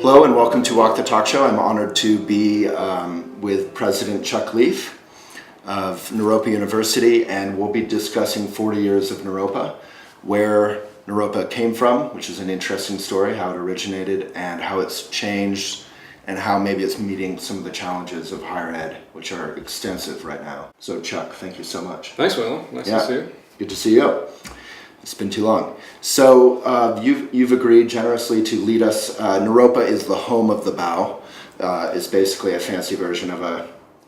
Hello and welcome to Walk the Talk Show. I'm honored to be with President Chuck Leaf of Naropa University, and we'll be discussing 40 years of Naropa, where Naropa came from, which is an interesting story, how it originated and how it's changed and how maybe it's meeting some of the challenges of higher ed, which are extensive right now. So Chuck, thank you so much. Thanks, Will. Nice to see you. Good to see you. It's been too long. So you've agreed generously to lead us. Naropa is the home of the bow. It's basically a fancy version of a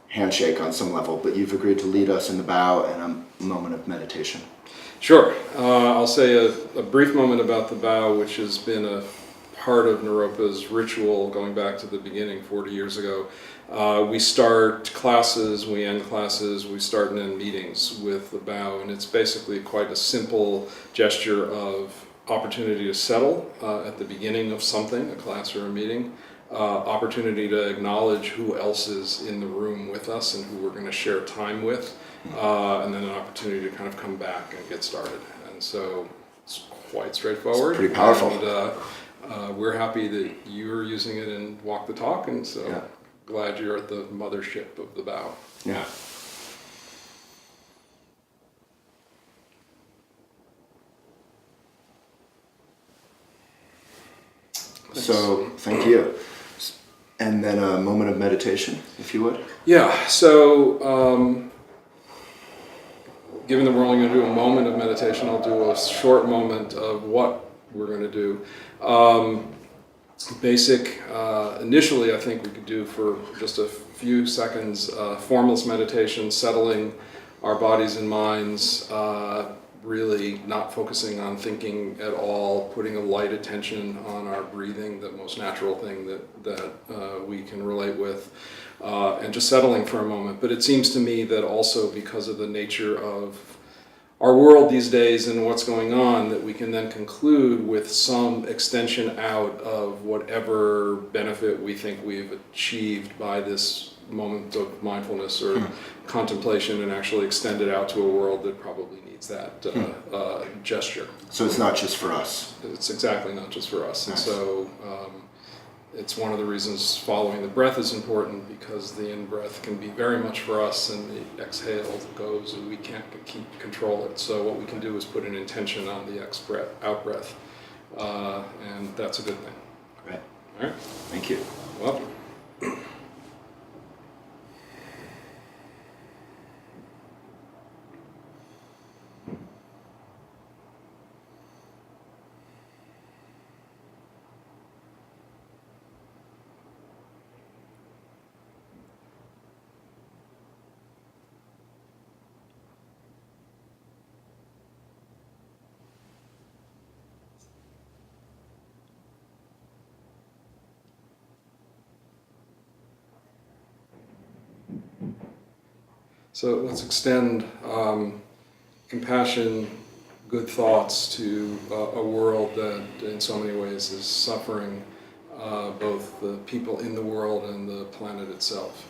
handshake on some level, but you've agreed to lead us in the bow and a moment of meditation. Sure. I'll say a brief moment about the bow, which has been a part of Naropa's ritual going back to the beginning 40 years ago. We start classes, we end classes, we start and end meetings with the bow, and it's basically quite a simple gesture of opportunity to settle at the beginning of something, a class or a meeting, opportunity to acknowledge who else is in the room with us and who we're going to share time with, and then an opportunity to kind of come back and get started. And so it's quite straightforward. It's pretty powerful. And we're happy that you're using it in Walk the Talk, and so yeah. Glad you're at the mothership of the bow. Yeah. Thanks. So, thank you. And then a moment of meditation, if you would. Yeah, so given that we're only going to do a moment of meditation, I'll do a short moment of what we're going to do. Initially I think we could do for just a few seconds formless meditation, settling our bodies and minds, really not focusing on thinking at all, putting a light attention on our breathing, the most natural thing that we can relate with, and just settling for a moment. But it seems to me that also because of the nature of our world these days and what's going on, that we can then conclude with some extension out of whatever benefit we think we've achieved by this moment of mindfulness or contemplation, and actually extend it out to a world that probably needs that gesture. So it's not just for us. It's exactly not just for us. Nice. And so it's one of the reasons following the breath is important, because the in-breath can be very much for us, and the exhale goes and we can't control it. So what we can do is put an intention on the out-breath, and that's a good thing. Right. All right. Thank you. Welcome. So let's extend compassion, good thoughts to a world that in so many ways is suffering, both the people in the world and the planet itself.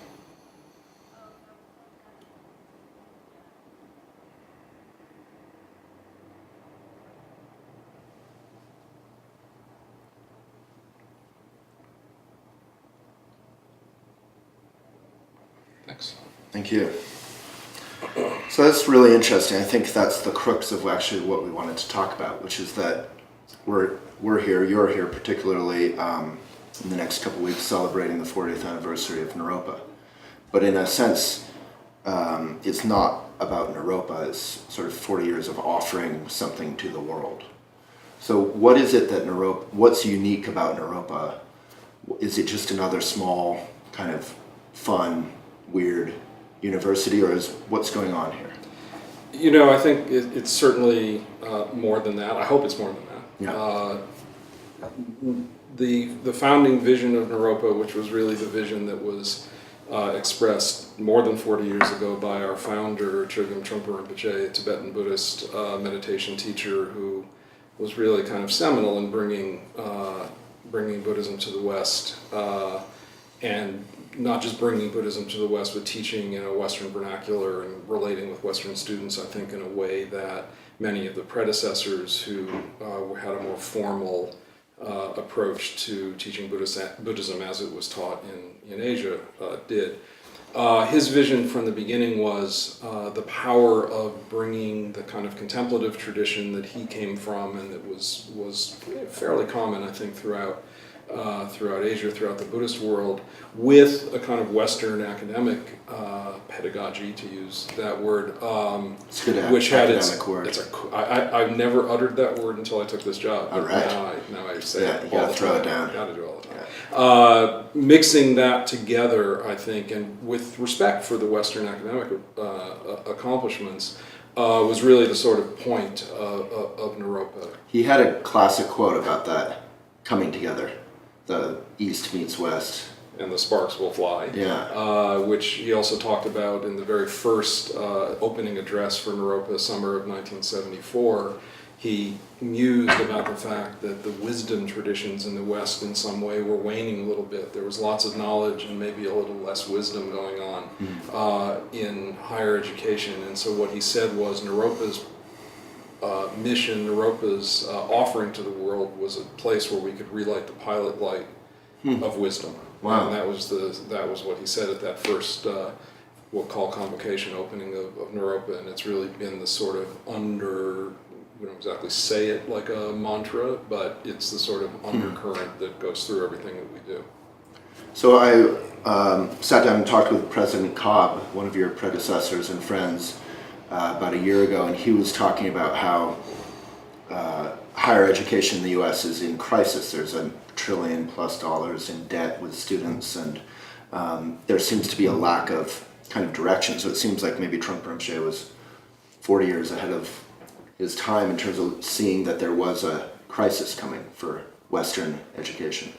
Thanks. Thank you. So that's really interesting. I think that's the crux of actually what we wanted to talk about, which is that we're here, you're here particularly in the next couple of weeks celebrating the 40th anniversary of Naropa. But in a sense, it's not about Naropa, it's sort of 40 years of offering something to the world. So what is it that what's unique about Naropa? Is it just another small, kind of fun, weird university, or is what's going on here? You know, I think it's certainly more than that. I hope it's more than that. Yeah. The founding vision of Naropa, which was really the vision that was expressed more than 40 years ago by our founder, Chogyam Trungpa Rinpoche, a Tibetan Buddhist meditation teacher who was really kind of seminal in bringing Buddhism to the West, and not just bringing Buddhism to the West, but teaching in a Western vernacular and relating with Western students, I think, in a way that many of the predecessors who had a more formal approach to teaching Buddhism as it was taught in Asia did. His vision from the beginning was the power of bringing the kind of contemplative tradition that he came from and that was fairly common, I think, throughout Asia, throughout the Buddhist world, with a kind of Western academic pedagogy, to use that word, It's a good which had academic word. I've never uttered that word until I took this job. All right. Now I say Yeah, it you all gotta the throw time. it down. Got to do it all the time. Mixing that together, I think, and with respect for the Western academic accomplishments, was really the sort of point of Naropa. He had a classic quote about that coming together, the East meets West. And the sparks will fly. Yeah. Which he also talked about in the very first opening address for Naropa, summer of 1974. He mused about the fact that the wisdom traditions in the West in some way were waning a little bit. There was lots of knowledge and maybe a little less wisdom going on in higher education. And so what he said was Naropa's mission, Naropa's offering to the world was a place where we could relight the pilot light of wisdom. Wow. And that was what he said at that first we'll call convocation opening of Naropa, and it's really been the sort of we don't exactly say it like a mantra, but it's the sort of undercurrent that goes through everything that we do. So I sat down and talked with President Cobb, one of your predecessors and friends, about a year ago, and he was talking about how higher education in the U.S. is in crisis. There's $1 trillion+ in debt with students, and there seems to be a lack of kind of direction. So it seems like maybe Trungpa Rinpoche was 40 years ahead of his time in terms of seeing that there was a crisis coming for Western education.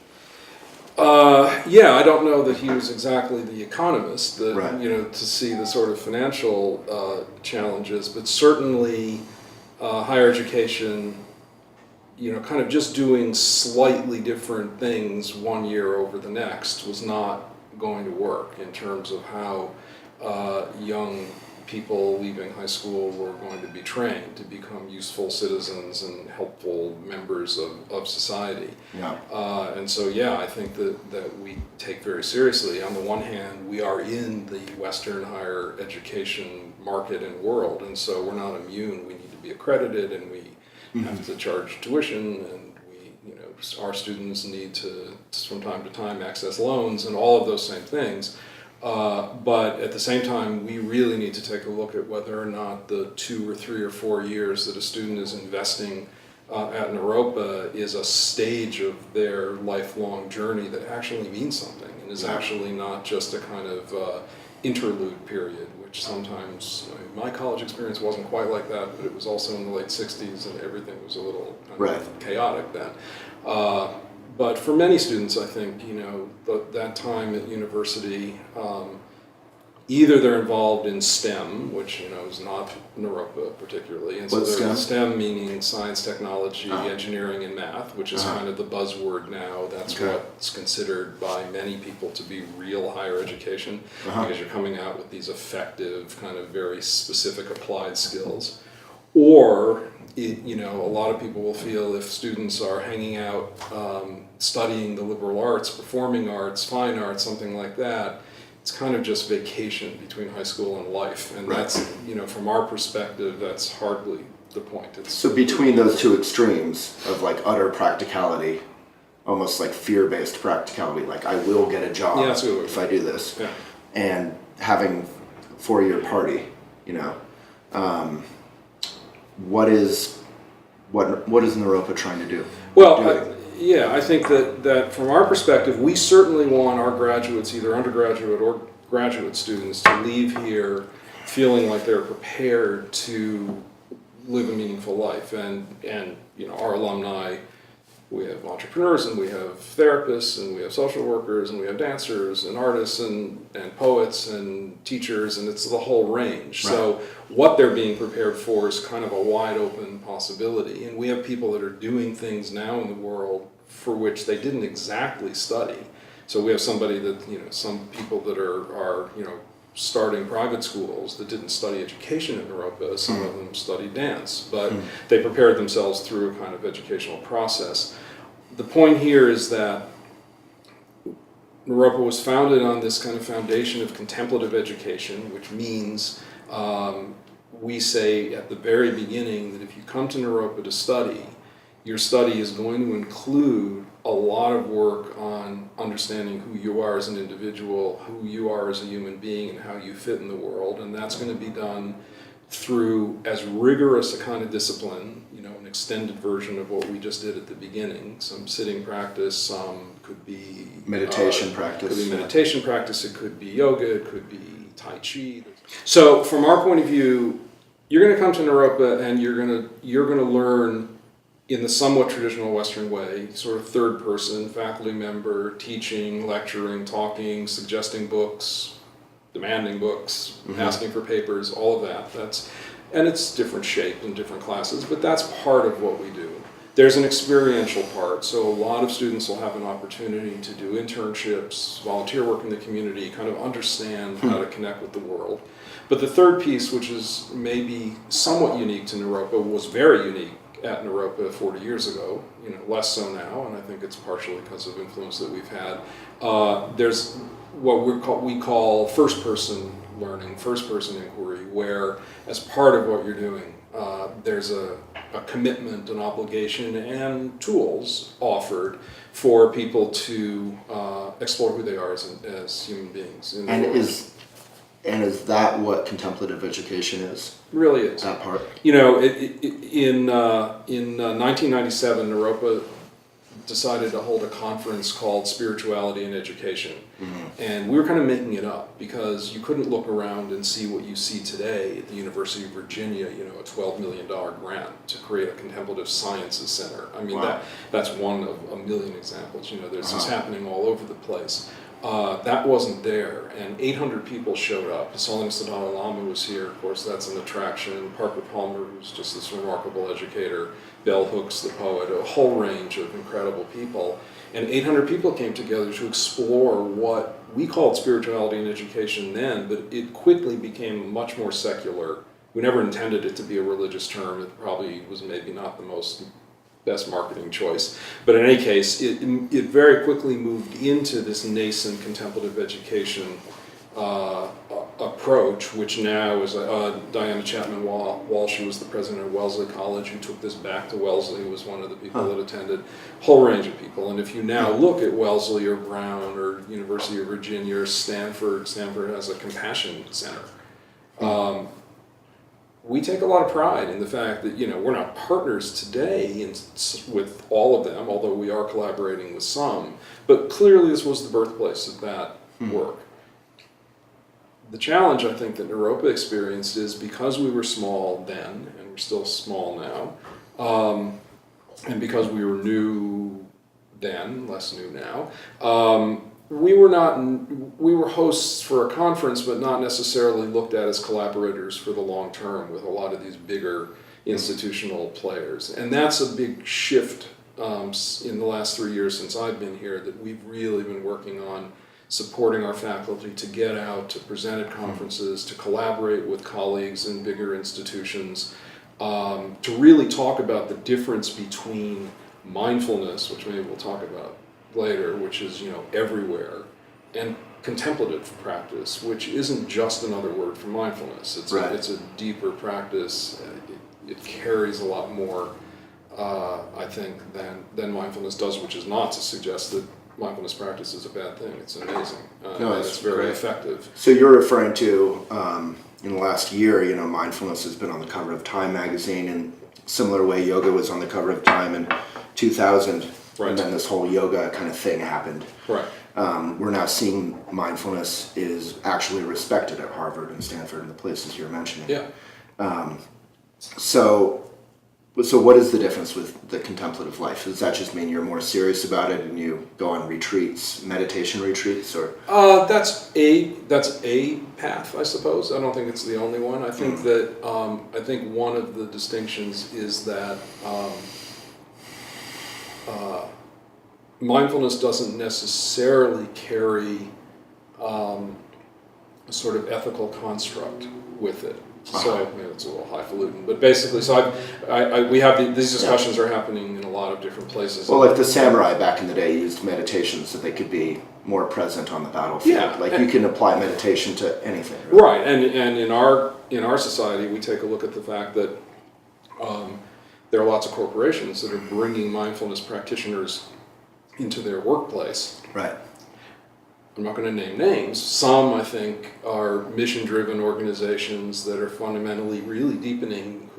I don't know that he was exactly the economist that, Right. To see the sort of financial challenges, but certainly higher education, kind of just doing slightly different things one year over the next was not going to work in terms of how young people leaving high school were going to be trained to become useful citizens and helpful members of society. Yeah. And so, I think that we take very seriously. On the one hand, we are in the Western higher education market and world, and so we're not immune. We need to be accredited, and we have to charge tuition, and our students need to, from time to time, access loans and all of those same things. But at the same time, we really need to take a look at whether or not the 2 or 3 or 4 years that a student is investing at Naropa is a stage of their lifelong journey that actually means something and is actually not just a kind of interlude period, which sometimes, my college experience wasn't quite like that, but it was also in the late 60s and everything was a little kind of chaotic then. But for many students, I think, that time at university, either they're involved in STEM, which, is not Naropa particularly. And so What's STEM meaning science, technology, engineering, and math, which is kind of the buzzword now. That's what's considered by many people to be real higher education, because you're coming out with these effective, kind of very specific applied skills. Or, a lot of people will feel if students are hanging out, studying the liberal arts, performing arts, fine arts, something like that, it's kind of just vacation between high school and life. And that's, from our perspective, that's hardly the point. So between those two extremes of like utter practicality, almost like fear-based practicality, like I will get a job if I do this, and having 4-year party, what is Naropa trying to do? Well, I think that from our perspective, we certainly want our graduates, either undergraduate or graduate students, to leave here feeling like they're prepared to live a meaningful life. And our alumni, we have entrepreneurs, and we have therapists, and we have social workers, and we have dancers, and artists, and poets, and teachers, and it's the whole range. Right. So what they're being prepared for is kind of a wide open possibility. And we have people that are doing things now in the world for which they didn't exactly study. So we have somebody that, some people that are starting private schools that didn't study education in Naropa. Some of them studied dance, but they prepared themselves through a kind of educational process. the point here is that Naropa was founded on this kind of foundation of contemplative education, which means we say at the very beginning that if you come to Naropa to study, your study is going to include a lot of work on understanding who you are as an individual, who you are as a human being, and how you fit in the world. And that's going to be done through as rigorous a kind of discipline, an extended version of what we just did at the beginning. Some sitting practice, some could be meditation practice. Could be meditation practice, it could be yoga, it could be Tai Chi. So from our point of view, you're going to come to Naropa and you're going to learn in the somewhat traditional Western way, sort of third person, faculty member, teaching, lecturing, talking, suggesting books, demanding books, asking for papers, all of that. And it's different shape in different classes, but that's part of what we do. There's an experiential part, so a lot of students will have an opportunity to do internships, volunteer work in the community, kind of understand how to connect with the world. But the third piece, which is maybe somewhat unique to Naropa, was very unique at Naropa 40 years ago, less so now, and I think it's partially because of influence that we've had. There's what we call first-person learning, first-person inquiry, where as part of what you're doing, there's a commitment, an obligation, and tools offered for people to explore who they are as human beings. And is that what contemplative education is? Really is. That part? In 1997, Naropa decided to hold a conference called Spirituality and Education. And we were kind of making it up because you couldn't look around and see what you see today at the University of Virginia, a $12 million grant to create a contemplative sciences center. I mean, wow. that's one of a million examples. There's this happening all over the place. That wasn't there, and 800 people showed up. His Holiness the Dalai Lama was here, of course, that's an attraction. Parker Palmer, who's just this remarkable educator, Bell Hooks, the poet, a whole range of incredible people. And 800 people came together to explore what we called spirituality and education then, but it quickly became much more secular. We never intended it to be a religious term. It probably was maybe not the best marketing choice. But in any case, it very quickly moved into this nascent contemplative education approach, which now is Diana Chapman Walsh, who was the president of Wellesley College, who took this back to Wellesley, who was one of the people that attended, a whole range of people. And if you now look at Wellesley or Brown or University of Virginia or Stanford has a compassion center. We take a lot of pride in the fact that, we're not partners today with all of them, although we are collaborating with some, but clearly this was the birthplace of that work. The challenge, I think, that Naropa experienced is because we were small then, and we're still small now, and because we were new then, less new now, we were hosts for a conference, but not necessarily looked at as collaborators for the long term with a lot of these bigger institutional players. And that's a big shift in the last 3 years since I've been here, that we've really been working on supporting our faculty to get out, to present at conferences, to collaborate with colleagues in bigger institutions, to really talk about the difference between mindfulness, which maybe we'll talk about later, which is everywhere, and contemplative practice, which isn't just another word for mindfulness. It's a deeper practice. It carries a lot more, I think, than mindfulness does, which is not to suggest that mindfulness practice is a bad thing. It's amazing. It's very effective. So you're referring to in the last year, mindfulness has been on the cover of Time magazine, and similar way yoga was on the cover of Time in 2000. Right. And then this whole yoga kind of thing happened. Right. We're now seeing mindfulness is actually respected at Harvard and Stanford and the places you're mentioning. Yeah. So what is the difference with the contemplative life? Does that just mean you're more serious about it and you go on retreats, meditation retreats, or? That's a path, I suppose. I don't think it's the only one. I think that I think one of the distinctions is that mindfulness doesn't necessarily carry a sort of ethical construct with it. So maybe it's a little highfalutin, but basically, so we have these discussions are happening in a lot of different places. Well, like the samurai back in the day used meditation so they could be more present on the battlefield. Yeah, Like you can apply meditation to anything. Really. Right, and in our society, we take a look at the fact that there are lots of corporations that are bringing mindfulness practitioners into their workplace. Right. I'm not going to name names. Some, I think, are mission-driven organizations that are fundamentally really deepening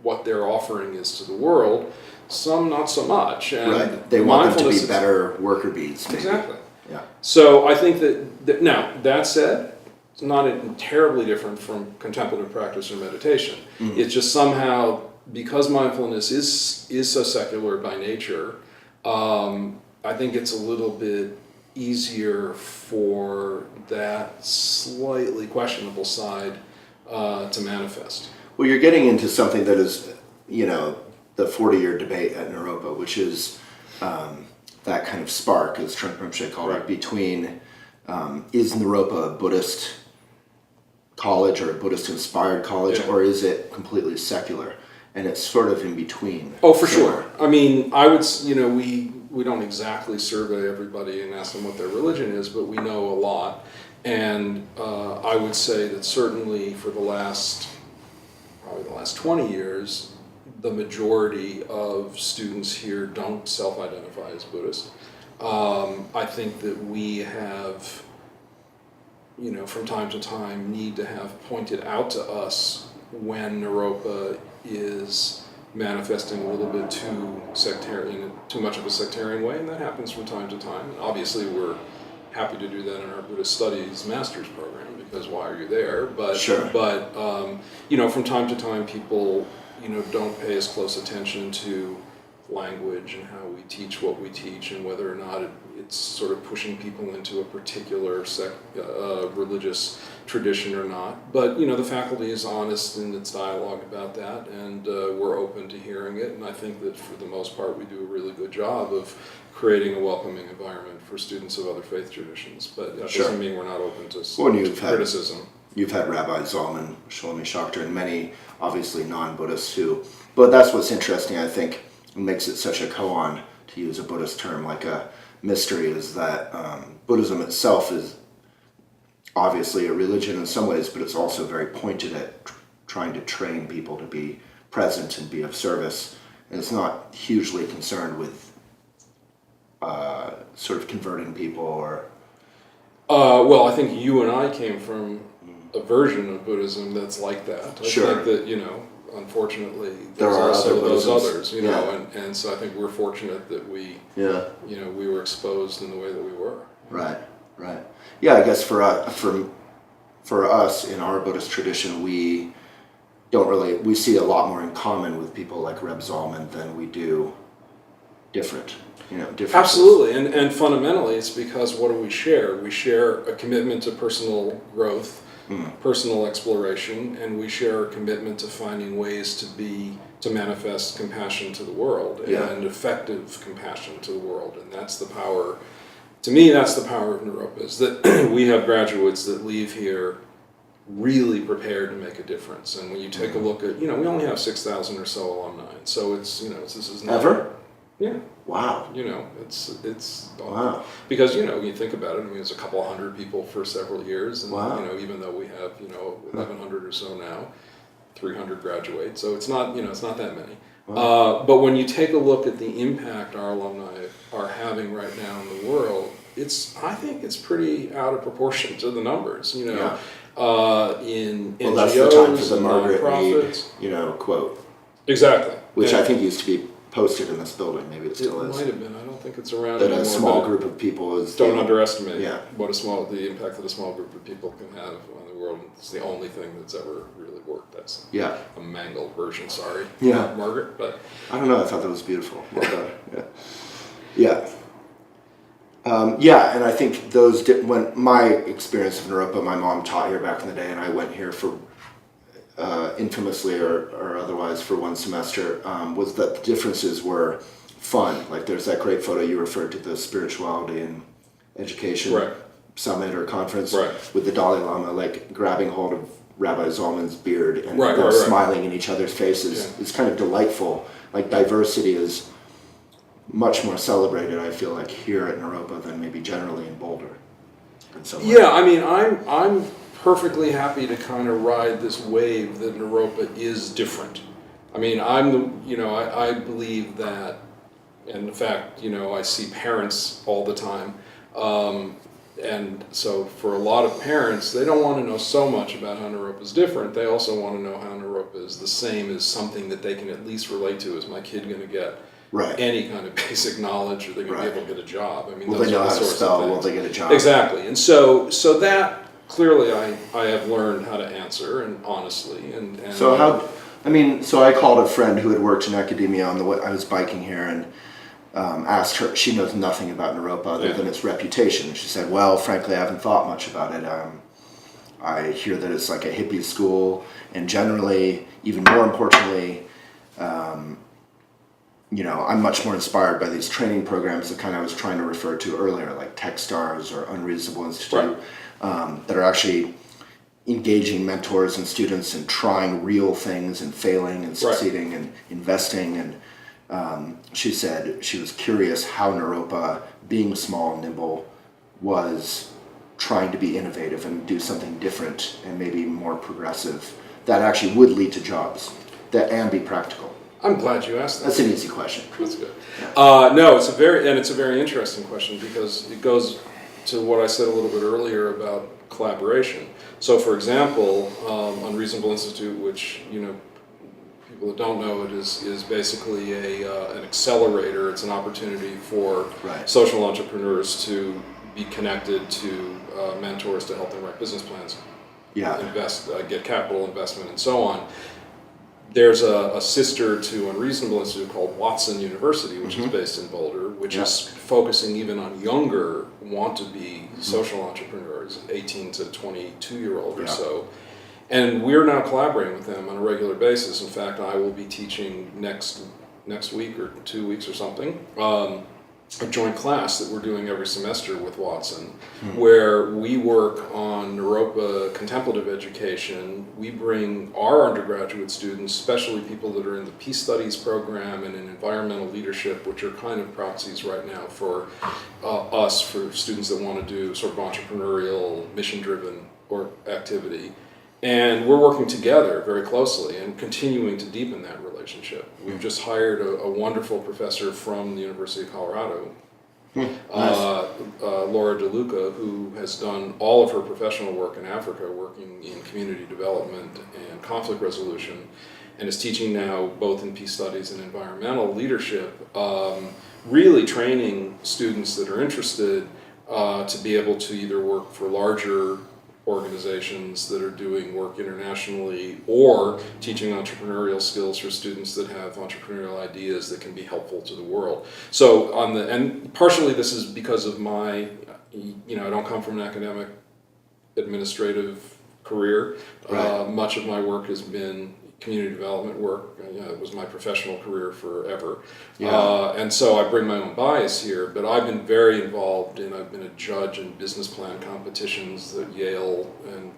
what their offering is to the world. Some, not so much. And right. They want them to be mindfulness better worker bees. Maybe. Exactly. Yeah. So I think that now, that said, it's not terribly different from contemplative practice or meditation. It's just somehow, because mindfulness is so secular by nature, I think it's a little bit easier for that slightly questionable side to manifest. Well, you're getting into something that is, the 40-year debate at Naropa, which is that kind of spark, as Trungpa Rinpoche called it, between is Naropa a Buddhist college or a Buddhist-inspired college, or is it completely secular? And it's sort of in between. Oh, for sure. I mean, I would, we don't exactly survey everybody and ask them what their religion is, but we know a lot. And I would say that certainly for probably the last 20 years, the majority of students here don't self-identify as Buddhist. I think that we have, from time to time, need to have pointed out to us when Naropa is manifesting a little bit too much of a sectarian way, and that happens from time to time. And obviously, we're happy to do that in our Buddhist Studies master's program, because why are you there? But sure. But from time to time, people don't pay as close attention to language and how we teach what we teach, and whether or not it's sort of pushing people into a particular religious tradition or not. But the faculty is honest in its dialogue about that, and we're open to hearing it. And I think that for the most part, we do a really good job of creating a welcoming environment for students of other faith traditions. But that doesn't mean we're not open to criticism. You've had Rabbi Zalman, Shlomi Shachter, and many obviously non-Buddhists but that's what's interesting, I think, makes it such a koan, to use a Buddhist term, like a mystery, is that Buddhism itself is obviously a religion in some ways, but it's also very pointed at trying to train people to be present and be of service. And it's not hugely concerned with sort of converting people or... Well, I think you and I came from a version of Buddhism that's like that. I think that, unfortunately, there are also other those Buddhisms. others, and so I think we're fortunate that we were exposed in the way that we were. Right. Yeah, I guess for us in our Buddhist tradition, we see a lot more in common with people like Reb Zalman than we do different. Absolutely, and fundamentally, it's because what do we share? We share a commitment to personal growth, personal exploration, and we share a commitment to finding ways to manifest compassion to the world, and effective compassion to the world. And that's the power, to me, that's the power of Naropa, is that we have graduates that leave here really prepared to make a difference. And when you take a look at, we only have 6,000 or so alumni, so this is not... Ever? Yeah. Wow. It's wow. Because you think about it. I mean, it's a couple hundred people for several years, and even though we have 1,100 or so now, 300 graduate. So it's not it's not that many. Wow. But when you take a look at the impact our alumni are having right now in the world, I think it's pretty out of proportion to the numbers. In NGOs, that's the time for the Margaret nonprofits. Quote. Exactly. Which I think used to be posted in this building. Maybe it still is. It might have been. I don't think it's around that anymore. A small group of people is... Don't underestimate what the impact that a small group of people can have on the world. It's the only thing that's ever really worked. That's a mangled version. Sorry, Margaret. But I don't know. I thought that was beautiful. Well done. And I think when my experience of Naropa, my mom taught here back in the day, and I went here for infamously or otherwise for one semester, was that the differences were fun. Like there's that great photo you referred to, the spirituality and education summit or conference with the Dalai Lama, like grabbing hold of Rabbi Zalman's beard and Right, them right, right. smiling in each other's faces. Yeah. It's kind of delightful. Like diversity is much more celebrated, I feel like, here at Naropa than maybe generally in Boulder. In some way. Yeah, I mean, I'm perfectly happy to kind of ride this wave that Naropa is different. I mean, I believe that, and in fact, I see parents all the time. And so for a lot of parents, they don't want to know so much about how Naropa is different. They also want to know how Naropa is the same as something that they can at least relate to. Is my kid going to get Right. any kind of basic knowledge, or they're going to Right. be able to get a job? I mean, Will those they know are the how to sorts of spell? things. Will they get a job? Exactly. And so that clearly I have learned how to answer, and honestly. And So so I called a friend who had worked in academia on the way I was biking here and asked her. She knows nothing about Naropa other than its reputation. She said, "Well, frankly, I haven't thought much about it. I hear that it's like a hippie school, and generally, even more importantly, I'm much more inspired by these training programs, the kind I was trying to refer to earlier, like TechStars or Unreasonable Institute, that are actually engaging mentors and students and trying real things and failing and succeeding and investing." And she said she was curious how Naropa, being small and nimble, was trying to be innovative and do something different and maybe more progressive that actually would lead to jobs and be practical. I'm glad you asked that. That's an easy question. That's good. No, it's a very interesting question, because it goes to what I said a little bit earlier about collaboration. So, for example, Unreasonable Institute, which people that don't know it, is basically an accelerator. It's an opportunity for social entrepreneurs to be connected to mentors to help them write business plans, invest, get capital investment, and so on. There's a sister to Unreasonable Institute called Watson University, which is based in Boulder, which is focusing even on younger want-to-be social entrepreneurs, 18 to 22-year-old or so. And we're now collaborating with them on a regular basis. In fact, I will be teaching next week or 2 weeks or something, a joint class that we're doing every semester with Watson, where we work on Naropa contemplative education. We bring our undergraduate students, especially people that are in the Peace Studies program and in environmental leadership, which are kind of proxies right now for us, for students that want to do sort of entrepreneurial, mission-driven activity. And we're working together very closely and continuing to deepen that relationship. We've just hired a wonderful professor from the University of Colorado, Laura DeLuca, who has done all of her professional work in Africa, working in community development and conflict resolution, and is teaching now both in peace studies and environmental leadership, really training students that are interested to be able to either work for larger organizations that are doing work internationally, or teaching entrepreneurial skills for students that have entrepreneurial ideas that can be helpful to the world. So and partially this is because of my, I don't come from an academic administrative career. Much of my work has been community development work. It was my professional career forever. And so I bring my own bias here, but I've been very involved I've been a judge in business plan competitions at Yale and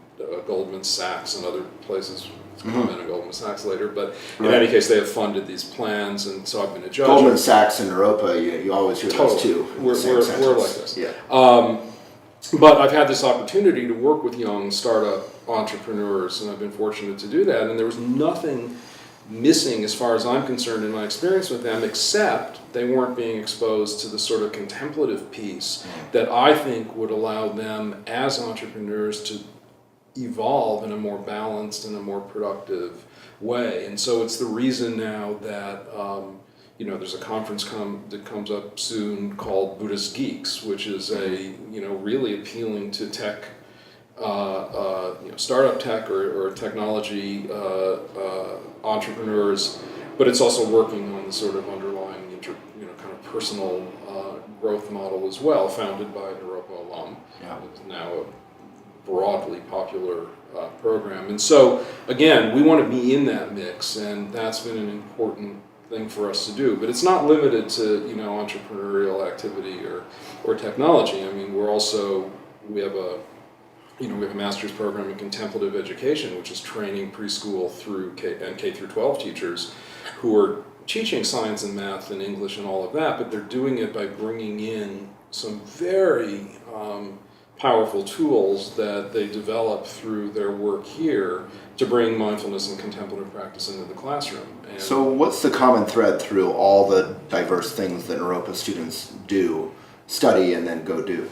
Goldman Sachs and other places. Comment on Goldman Sachs later, but in any case, they have funded these plans, and so I've been a judge. Goldman Sachs and Naropa, you always hear those two. We're like this. Yeah. But I've had this opportunity to work with young startup entrepreneurs, and I've been fortunate to do that. And there was nothing missing, as far as I'm concerned, in my experience with them, except they weren't being exposed to the sort of contemplative piece that I think would allow them as entrepreneurs to evolve in a more balanced and a more productive way. And so it's the reason now that there's a conference that comes up soon called Buddhist Geeks, which is really appealing to tech, startup tech or technology entrepreneurs, but it's also working on the sort of underlying kind of personal growth model as well, founded by a Naropa alum. It's now a broadly popular program. And so, again, we want to be in that mix, and that's been an important thing for us to do. But it's not limited to entrepreneurial activity or technology. I mean, we have we have a master's program in contemplative education, which is training preschool through K through 12 teachers who are teaching science and math and English and all of that, but they're doing it by bringing in some very powerful tools that they develop through their work here to bring mindfulness and contemplative practice into the classroom. And So what's the common thread through all the diverse things that Naropa students do, study, and then go do?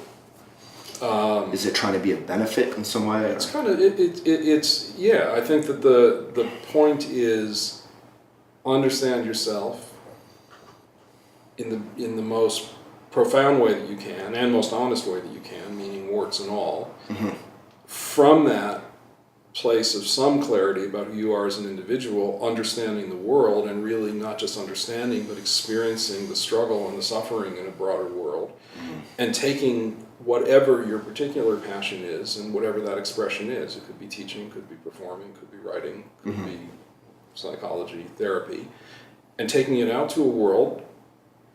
Is it trying to be a benefit in some way? it's kind of it's yeah. I think that the point is understand yourself in the most profound way that you can and most honest way that you can, meaning warts and all. From that place of some clarity about who you are as an individual, understanding the world, and really not just understanding but experiencing the struggle and the suffering in a broader world, and taking whatever your particular passion is and whatever that expression is. It could be teaching, could be performing, could be writing, could be psychology, therapy, and taking it out to a world.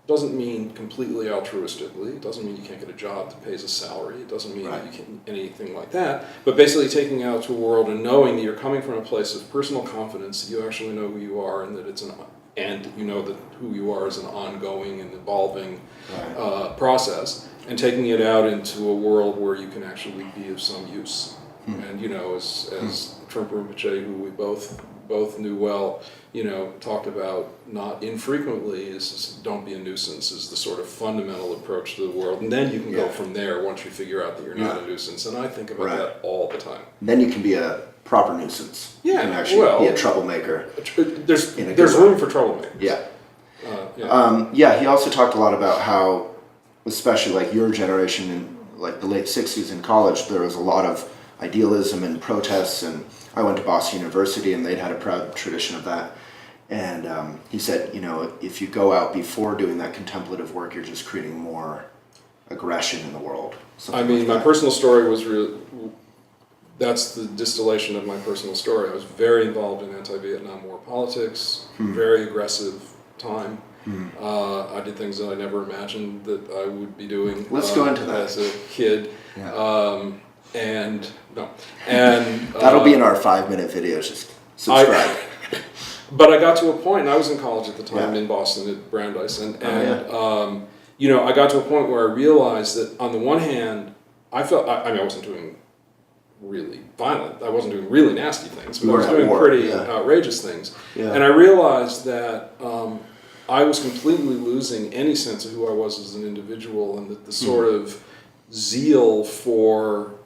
Doesn't mean completely altruistically. It doesn't mean you can't get a job that pays a salary. It doesn't mean that you can anything like that. But basically taking it out to a world and knowing that you're coming from a place of personal confidence, that you actually know who you are, and that and you know that who you are is an ongoing and evolving process, and taking it out into a world where you can actually be of some use. And as Trungpa Rinpoche, who we both knew well, talked about not infrequently, is don't be a nuisance is the sort of fundamental approach to the world. And then you can go from there once you figure out that you're not a nuisance. And I think about that all the time. Then you can be a proper nuisance. Yeah, and actually be a troublemaker. There's room for troublemakers. Yeah. He also talked a lot about how, especially like your generation in like the late 60s in college, there was a lot of idealism and protests, and I went to Boston University and they'd had a proud tradition of that. And he said, if you go out before doing that contemplative work, you're just creating more aggression in the world. My personal story was that's the distillation of my personal story. I was very involved in anti-Vietnam War politics, very aggressive time. I did things that I never imagined that I would be doing. Let's go into that. As a kid. That'll be in our 5-minute videos. Just subscribe. But I got to a point, and I was in college at the time in Boston at Brandeis, and I got to a point where I realized that on the one hand, I felt I wasn't doing really violent, I wasn't doing really nasty things, but I was doing pretty outrageous things, and I realized that I was completely losing any sense of who I was as an individual, and that the sort of zeal for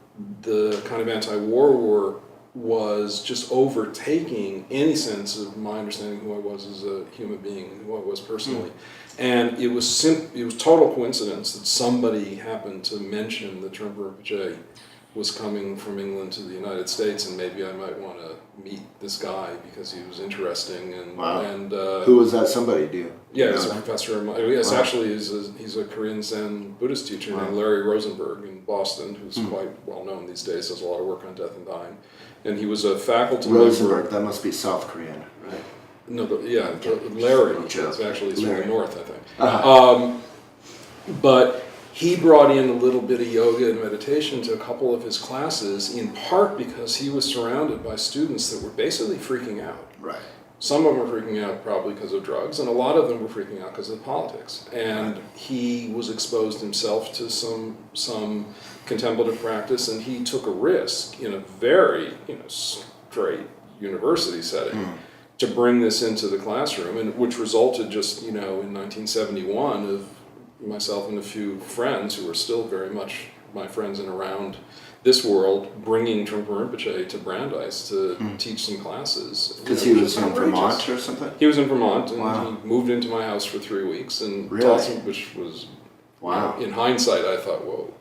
the kind of anti-war work was just overtaking any sense of my understanding who I was as a human being and who I was personally. And it was total coincidence that somebody happened to mention that Trungpa Rinpoche was coming from England to the United States, and maybe I might want to meet this guy because he was interesting. And who was that somebody? Do you? Yeah, he's a professor. Actually, he's a Korean Zen Buddhist teacher named Larry Rosenberg in Boston, who's quite well known these days. Does a lot of work on death and dying, and he was a faculty Rosenberg. member. That must be South Korean, right? No, Larry is actually from the north, I think. But he brought in a little bit of yoga and meditation to a couple of his classes, in part because he was surrounded by students that were basically freaking out. Right. Some of them were freaking out probably because of drugs, and a lot of them were freaking out because of politics. And he was exposed himself to some contemplative practice, and he took a risk in a very straight university setting to bring this into the classroom, and which resulted just in 1971 of myself and a few friends who are still very much my friends and around this world, bringing Trungpa Rinpoche to Brandeis to teach some classes. Because he was in Vermont or something? He was in Vermont, and he moved into my house for 3 weeks and taught some, which was, in hindsight, I thought, whoa,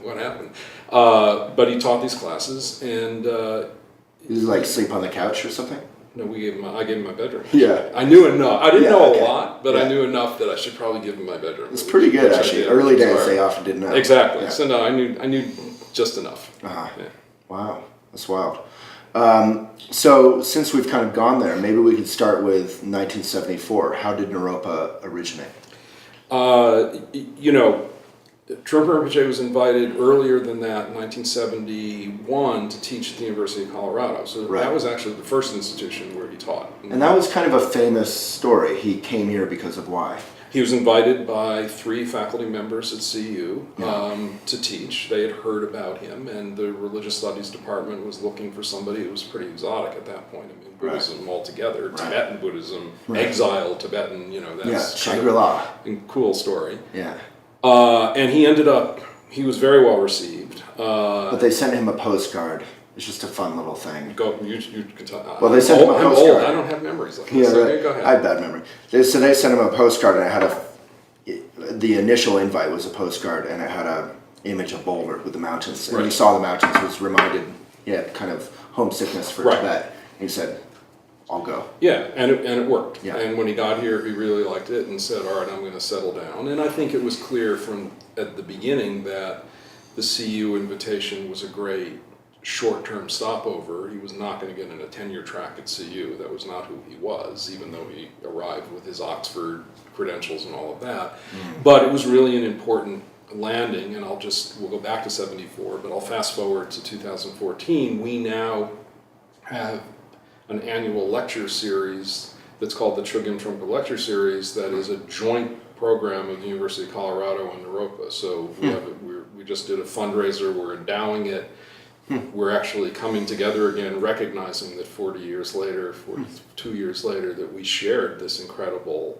what happened? But he taught these classes, and... He was like sleep on the couch or something? No, I gave him my bedroom. Yeah. I knew enough. I didn't know a lot, but I knew enough that I should probably give him my bedroom. It's pretty good, actually. Early days, they often didn't know. Exactly. Yeah. So no, I knew just enough. Yeah. Wow, that's wild. So since we've kind of gone there, maybe we could start with 1974. How did Naropa originate? Trungpa Rinpoche was invited earlier than that, in 1971, to teach at the University of Colorado. So Right. that was actually the first institution where he taught. And that was kind of a famous story. He came here because of why? He was invited by 3 faculty members at CU to teach. They had heard about him, and the religious studies department was looking for somebody who was pretty exotic at that point. I mean, Buddhism altogether, Tibetan Buddhism, exiled Tibetan, that's Shangri-La. a cool story. Yeah. And he was very well received. But they sent him a postcard. It's just a fun little thing. You can tell. Well, they sent him a I'm old. postcard. I don't have memories like Yeah, this. So right. go ahead. I have bad memory. They sent him a postcard, and it had the initial invite was a postcard, and it had a image of Boulder with the mountains. And Right. he saw the mountains, was reminded, kind of homesickness for Right. Tibet. And he said, "I'll go." Yeah, and it worked. Yeah. And when he got here, he really liked it and said, "All right, I'm going to settle down." And I think it was clear from at the beginning that the CU invitation was a great short-term stopover. He was not going to get in a tenure track at CU. That was not who he was, even though he arrived with his Oxford credentials and all of that. But it was really an important landing, and we'll go back to 74, but I'll fast forward to 2014. We now have an annual lecture series that's called the Chogyam Trungpa Lecture Series that is a joint program of the University of Colorado and Naropa. So we just did a fundraiser, we're endowing it. We're actually coming together again, recognizing that 42 years later, that we shared this incredible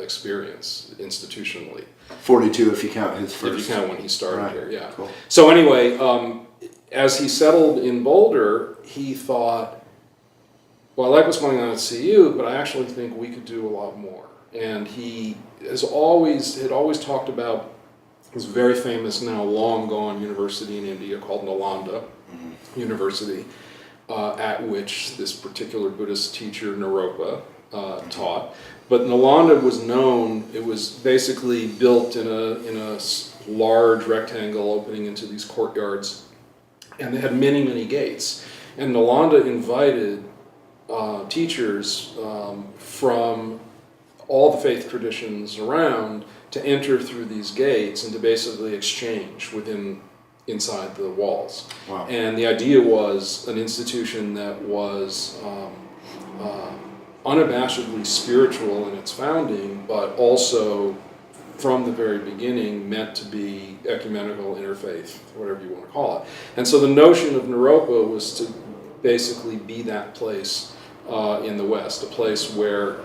experience institutionally. 42 if you count his first. If you count when he started Right. here, yeah. Cool. So anyway, as he settled in Boulder, he thought, well, I like what's going on at CU, but I actually think we could do a lot more. And he had always talked about this very famous, now long gone university in India called Nalanda University, at which this particular Buddhist teacher, Naropa, taught. But Nalanda was known, it was basically built in a large rectangle opening into these courtyards, and they had many, many gates. And Nalanda invited teachers from all the faith traditions around to enter through these gates and to basically exchange inside the walls. Wow. And the idea was an institution that was unabashedly spiritual in its founding, but also from the very beginning meant to be ecumenical, interfaith, whatever you want to call it. And so the notion of Naropa was to basically be that place in the West, a place where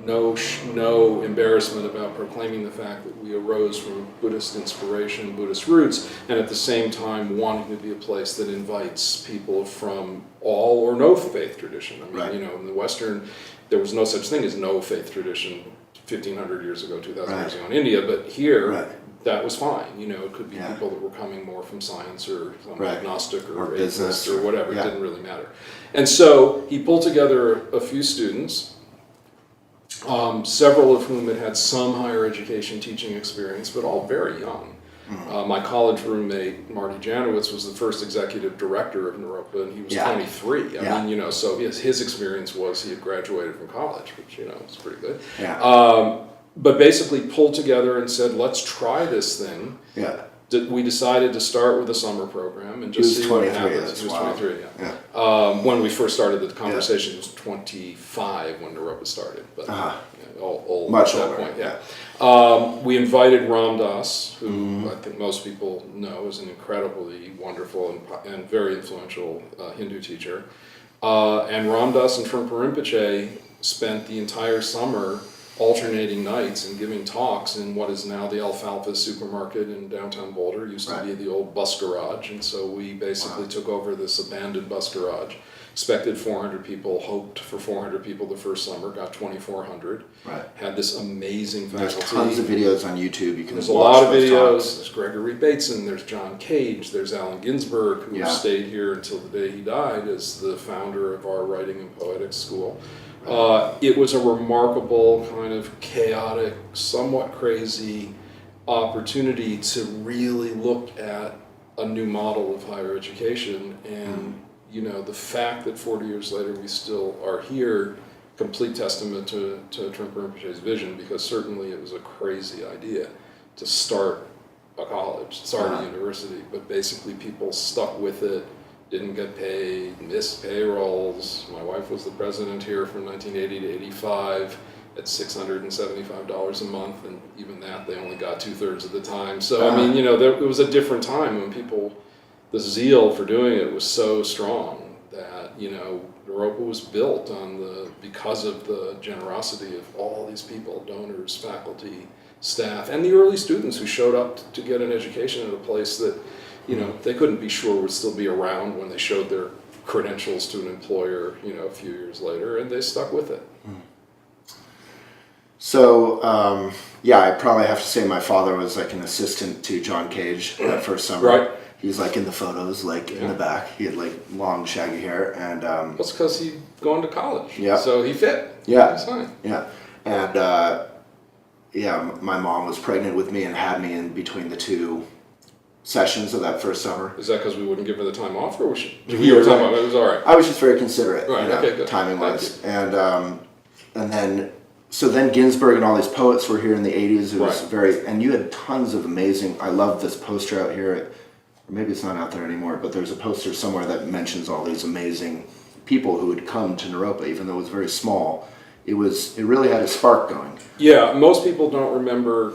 no embarrassment about proclaiming the fact that we arose from Buddhist inspiration, Buddhist roots, and at the same time wanting to be a place that invites people from all or no faith tradition. I mean, Right. in the Western, there was no such thing as no faith tradition 1,500 years ago, 2,000 years ago in India, but here, that was fine. It could be people that were coming more from science or some agnostic or business atheist or whatever. It didn't really matter. And so he pulled together a few students, several of whom had had some higher education teaching experience, but all very young. My college roommate, Marty Janowitz, was the first executive director of Naropa, and he was 23. I mean, so his experience was he had graduated from college, which, is pretty good. Yeah. But basically pulled together and said, let's try this thing. Yeah. We decided to start with a summer program and just see what happens. He was 23, when we first started the conversation, he was 25 when Naropa started, but old Much at that older, point, We invited Ram Dass, who I think most people know is an incredibly wonderful and very influential Hindu teacher. And Ram Dass and Trungpa Rinpoche spent the entire summer alternating nights and giving talks in what is now the Alfalfa supermarket in downtown Boulder. It used to be the old bus garage, and so we basically took over this abandoned bus garage. Expected 400 people, hoped for 400 people the first summer, got 2,400. Right. Had this amazing faculty. There's tons of videos on YouTube. You can There's a lot of those videos. talks. There's Gregory Bateson, there's John Cage, there's Allen Ginsberg, who stayed here until the day he died as the founder of our writing and poetics school. It was a remarkable, kind of chaotic, somewhat crazy opportunity to really look at a new model of higher education. And, the fact that 40 years later we still are here, complete testament to Trungpa Rinpoche's vision, because certainly it was a crazy idea to start a college. college, sorry, university, but basically people stuck with it, didn't get paid, missed payrolls. My wife was the president here from 1980 to 85 at $675 a month, and even that they only got 2/3 of the time. So I mean, it was a different time when the zeal for doing it was so strong that Naropa was built because of the generosity of all these people, donors, faculty, staff, and the early students who showed up to get an education at a place that they couldn't be sure would still be around when they showed their credentials to an employer a few years later, and they stuck with it. So, I probably have to say my father was like an assistant to John Cage that first summer. Right. He was like in the photos, in the back. He had like long, shaggy hair, and That's because he'd gone to college. Yeah. So he fit. Yeah. He's fine. Yeah, and my mom was pregnant with me and had me in between the two sessions of that first summer. Is that because we wouldn't give her the time off, or was You were talking about it was all right? I was just very considerate, Right. Okay. Good. timing Thank wise, you. and then. So then Ginsberg and all these poets were here in the 80s. It was Right. and you had tons of amazing, I love this poster out here, or maybe it's not out there anymore, but there's a poster somewhere that mentions all these amazing people who had come to Naropa, even though it was very small. It really had a spark going. Yeah, most people don't remember.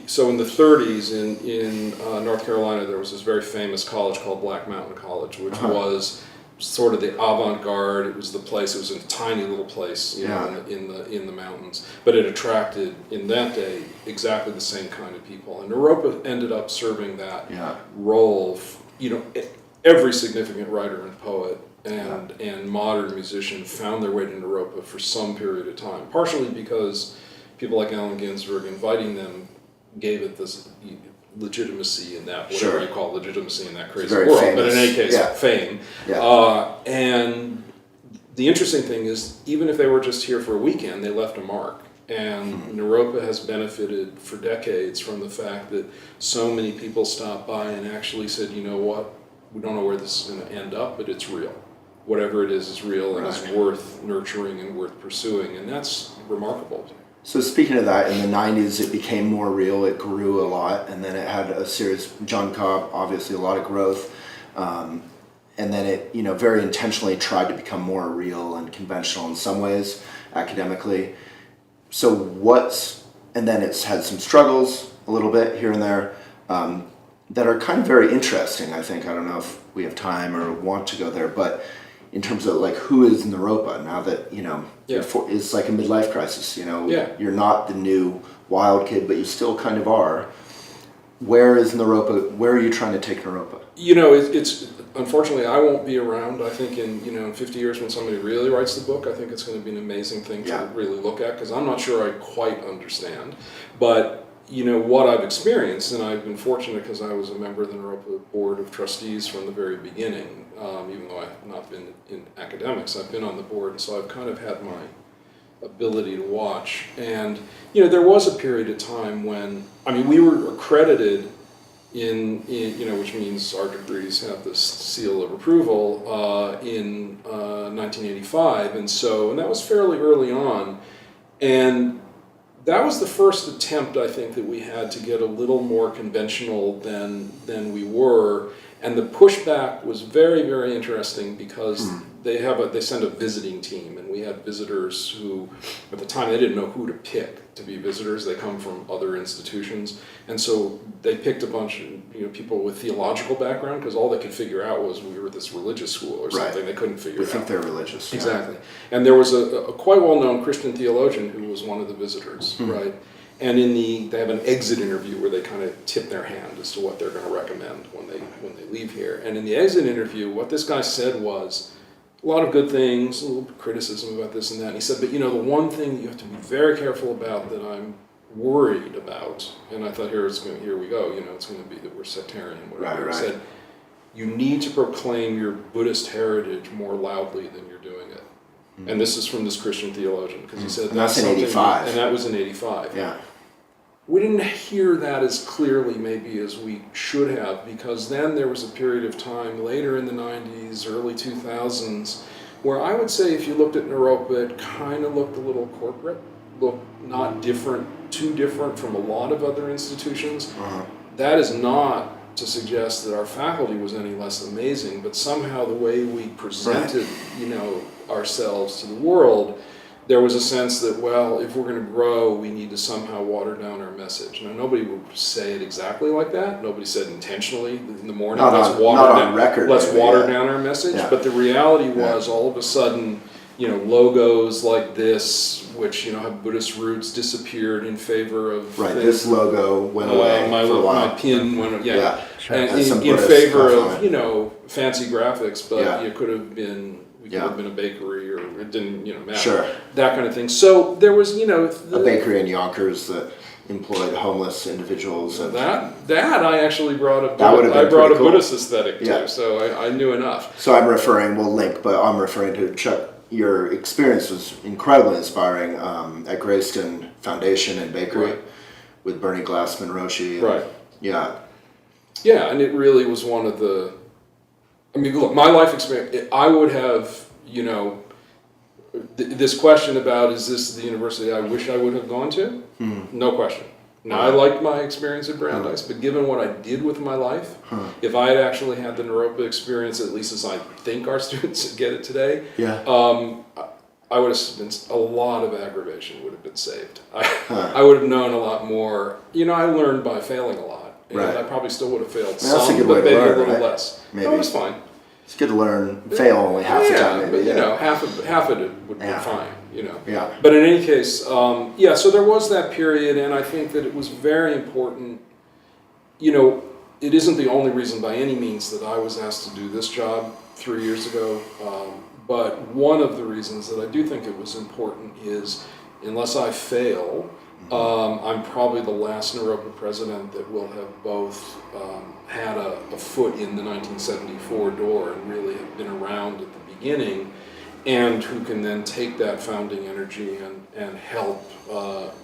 So in the 30s in North Carolina, there was this very famous college called Black Mountain College, which was sort of the avant-garde. It was the place. It was a tiny little place, in the mountains, but it attracted in that day exactly the same kind of people. And Naropa ended up serving that role. Every significant writer and poet and modern musician found their way to Naropa for some period of time. Partially because people like Allen Ginsberg inviting them gave it this legitimacy in that, whatever you call legitimacy in that crazy world, famous. but in any case, fame. Yeah. And the interesting thing is, even if they were just here for a weekend, they left a mark. And Naropa has benefited for decades from the fact that so many people stopped by and actually said, you know what, we don't know where this is going to end up, but it's real. Whatever it is real and it's worth nurturing and worth pursuing, and that's remarkable. So speaking of that, in the 90s it became more real, it grew a lot, and then it had a series, John Cobb, obviously a lot of growth, and then it, very intentionally tried to become more real and conventional in some ways, academically. So and then it's had some struggles a little bit here and there, that are kind of very interesting, I think. I don't know if we have time or want to go there, but in terms of like who is Naropa now that it's like a midlife crisis. You're not the new wild kid, but you still kind of are. Where is Naropa? Where are you trying to take Naropa? It's unfortunately I won't be around. I think in 50 years when somebody really writes the book, I think it's going to be an amazing thing to really look at, because I'm not sure I quite understand, but. What I've experienced, and I've been fortunate because I was a member of the Naropa Board of Trustees from the very beginning, even though I've not been in academics, I've been on the board, and so I've kind of had my ability to watch. And, there was a period of time when, we were accredited in which means our degrees have this seal of approval, in 1985, and that was fairly early on. And that was the first attempt, I think, that we had to get a little more conventional than we were, and the pushback was very, very interesting because they send a visiting team, and we had visitors who, at the time, they didn't know who to pick to be visitors. They come from other institutions, and so they picked a bunch of people with theological background, because all they could figure out was we were at this religious school or something. They couldn't figure it out. We think they're religious. Exactly. And there was a quite well-known Christian theologian who was one of the visitors, right? And they have an exit interview where they kind of tip their hand as to what they're going to recommend when they leave here. And in the exit interview, what this guy said was a lot of good things, a little criticism about this and that. And he said, but the one thing that you have to be very careful about that I'm worried about, and I thought here we go, it's going to be that we're sectarian, whatever. He said, you need to proclaim your Buddhist heritage more loudly than you're doing it. And this is from this Christian theologian, because he said that's in 85. And that was in 85. Yeah. We didn't hear that as clearly maybe as we should have, because then there was a period of time later in the 90s, early 2000s, where I would say if you looked at Naropa, it kind of looked a little corporate, looked not too different from a lot of other institutions. that is not to suggest that our faculty was any less amazing, but somehow the way we presented, ourselves to the world, there was a sense that, well, if we're going to grow, we need to somehow water down our message. Now, nobody would say it exactly like that. Nobody said intentionally in the morning, Not on record, let's maybe, water yeah. down our message. Yeah. But the reality was, all of a sudden, logos like this, which have Buddhist roots, disappeared in favor of Right, things. this logo went away my for a while. my pin went, Yeah. and Has some in Buddhist favor stuff on of fancy graphics, but Yeah. you could have been. We could have been a bakery, or it didn't matter. Sure. That kind of thing. So there was A bakery in Yonkers that employed homeless individuals. And that I actually brought a That would have been I brought a pretty cool. Buddhist aesthetic too, Yeah. so I knew enough. So we'll link, but I'm referring to Chuck. Your experience was incredibly inspiring at Greyston Foundation and Bakery Right. with Bernie Glassman Roshi. And, Right. Yeah. Yeah, and it really was one of the. I mean, look, my life experience. I would have, this question about is this the university I wish I would have gone to? No question. Now, I liked my experience at Brandeis, but given what I did with my life, if I had actually had the Naropa experience, at least as I think our students get it today, Yeah. I would have been, a lot of aggravation would have been saved. I would have known a lot more. I learned by failing a lot. And Right. I probably still would have failed That's a some, good way but to maybe learn, a little right? less. Maybe. No, it was fine. It's good to learn, fail only half the time, maybe. But, half of it would Yeah. be fine, Yeah. But in any case, so there was that period, and I think that it was very important. It isn't the only reason by any means that I was asked to do this job 3 years ago, but one of the reasons that I do think it was important is, unless I fail, I'm probably the last Naropa president that will have both had a foot in the 1974 door and really have been around at the beginning, and who can then take that founding energy and help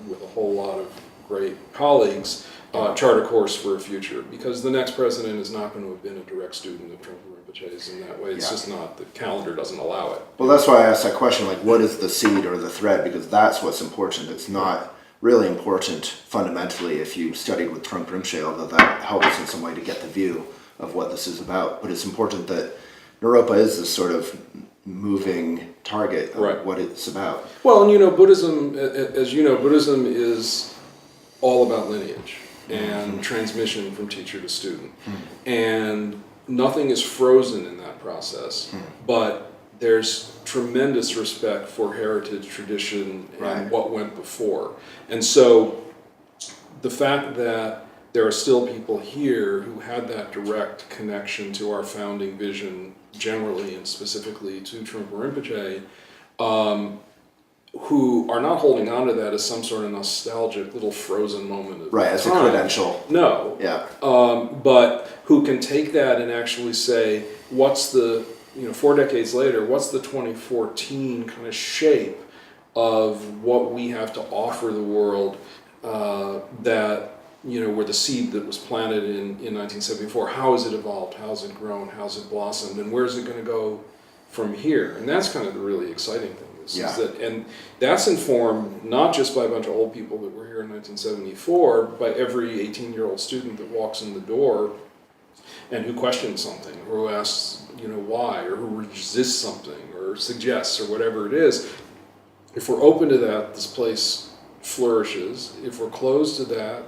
with a whole lot of great colleagues chart a course for a future. Because the next president is not going to have been a direct student of Trungpa Rinpoche's in that way. It's just not, the calendar doesn't allow it. Well, that's why I asked that question, like, what is the seed or the thread? Because that's what's important. It's not really important fundamentally if you studied with Trungpa Rinpoche, although that helps in some way to get the view of what this is about. But it's important that Naropa is this sort of moving target of Right. what it's about. Well, and Buddhism, as you know, Buddhism is all about lineage and transmission from teacher to student. And nothing is frozen in that process, but there's tremendous respect for heritage, tradition, and Right. what went before. And so the fact that there are still people here who had that direct connection to our founding vision generally and specifically to Trungpa Rinpoche, who are not holding on to that as some sort of nostalgic little frozen moment of Right, as a time. credential. No. Yeah. But who can take that and actually say, what's the, 4 decades later, what's the 2014 kind of shape of what we have to offer the world that, where the seed that was planted in 1974, how has it evolved, how has it grown, how has it blossomed, and where's it going to go from here? And that's kind of the really exciting thing. Yeah. And that's informed not just by a bunch of old people that were here in 1974, but by every 18-year-old student that walks in the door and who questions something, or who asks, why, or who resists something, or suggests, or whatever it is. If we're open to that, this place flourishes. If we're closed to that,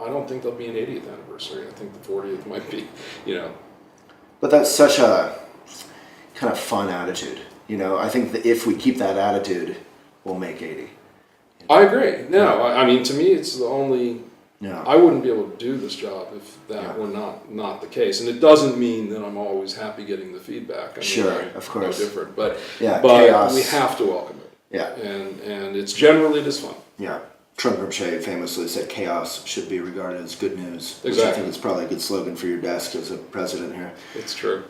I don't think there'll be an 80th anniversary. I think the 40th might be, But that's such a kind of fun attitude. I think that if we keep that attitude, we'll make 80. I agree. No, I mean, to me, it's the only. Yeah. I wouldn't be able to do this job if that were not the case. And it doesn't mean that I'm always happy getting the feedback. I mean, Sure, I'm of course. no different. But chaos. we have to welcome it. Yeah. And it's generally just fun. Yeah. Trungpa Rinpoche famously said chaos should be regarded as good news. Which I Exactly. think is probably a good slogan for your desk as a president here. It's true.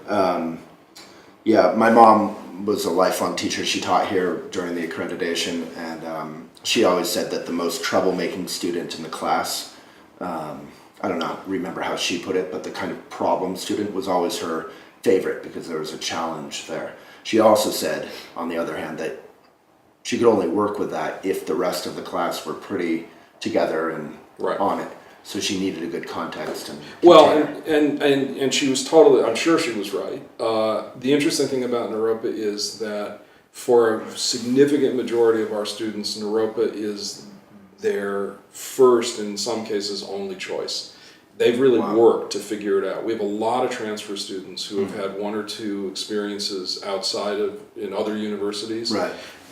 Yeah, my mom was a lifelong teacher. She taught here during the accreditation, and she always said that the most troublemaking student in the class, I don't know, remember how she put it, but the kind of problem student was always her favorite because there was a challenge there. She also said, on the other hand, that she could only work with that if the rest of the class were pretty together and Right. on it. So she needed a good context and Well, container. and she was totally, I'm sure she was right. The interesting thing about Naropa is that for a significant majority of our students, Naropa is their first, and in some cases, only choice. They've really Wow. worked to figure it out. We have a lot of transfer students who have had one or two experiences outside of, in other universities. Right.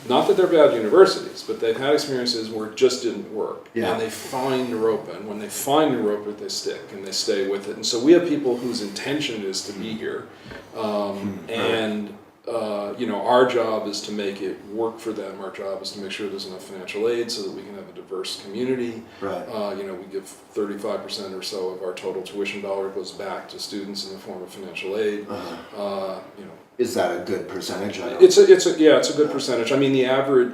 Not that they're bad universities, but they've had experiences where it just didn't work. Yeah. And they find Naropa, and when they find Naropa, they stick and they stay with it. And so we have people whose intention is to be here, and our job is to make it work for them. Our job is to make sure there's enough financial aid so that we can have a diverse community. Right. We give 35% or so of our total tuition dollar goes back to students in the form of financial aid. Is that a good percentage? I don't- It's a good percentage. I mean, the average,